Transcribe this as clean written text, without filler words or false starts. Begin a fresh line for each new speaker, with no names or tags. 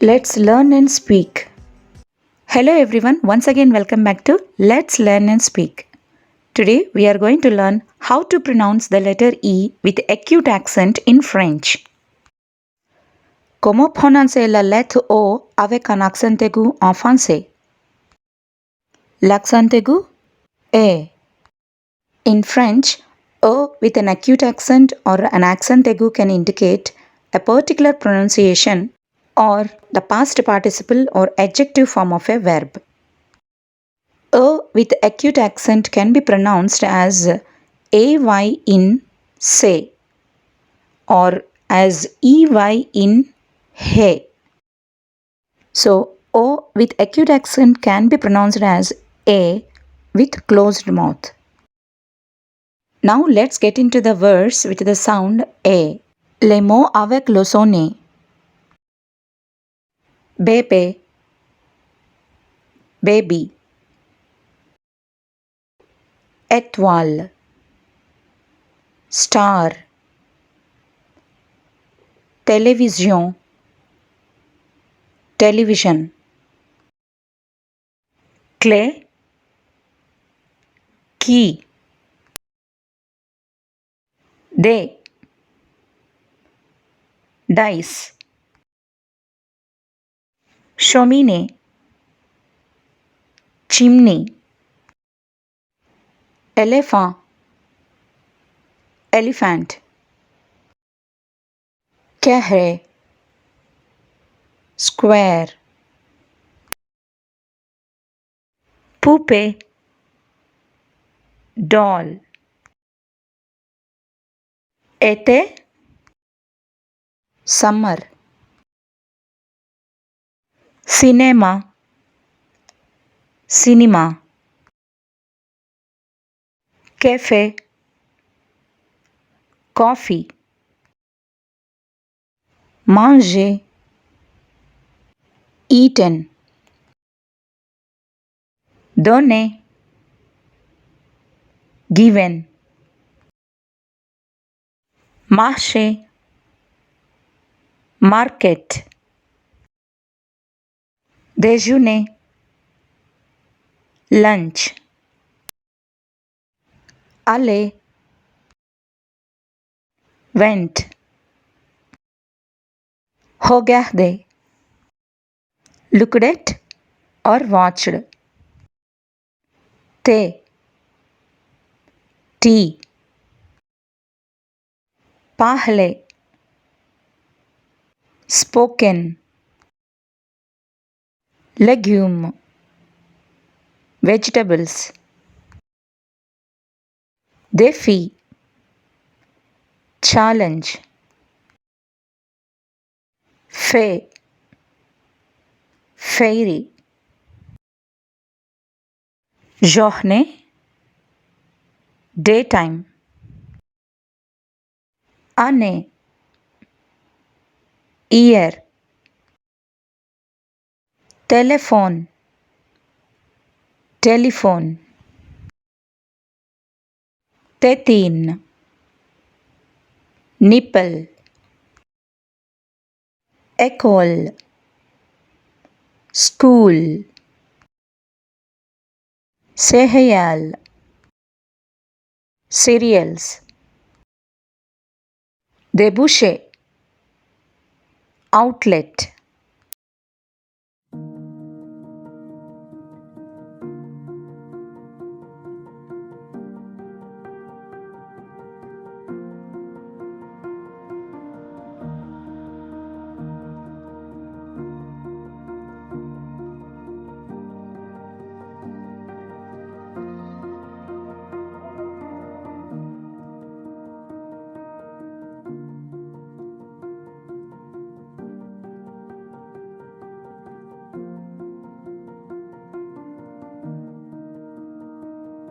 Let's learn and speak. Hello everyone, once again welcome back to Let's Learn and Speak. Today we are going to learn how to pronounce the letter E with acute accent in French. Comment prononcer la lettre O avec un accent aigu en français? L'accent aigu est. In French, O with an acute accent or an accent aigu can indicate a particular pronunciation or the past participle or adjective form of a verb. A with acute accent can be pronounced as AY in say or as EY in hey. So, O with acute accent can be pronounced as A with closed mouth. Now let's get into the words with the sound A. Les mots avec le son E. Bébé, baby. Étoile, star. Télévision, television. Clé, key. Dé, dice. Cheminée, chimney. Elephant, elephant. Carré, square. Poupée, doll. Été, summer. Cinéma, cinema. Café, coffee. Manger, eaten. Donner, given. Marché, market. Déjeuner, lunch. Aller, went. Regarder, looked at or watched. Thé, tea. Parler, spoken. Legume, vegetables. Défi, challenge. Fée, fairy. Journée, daytime. Année, year. Telephone, telephone. Tétine, nipple. École, school. Céréales, cereals. Débouché, outlet.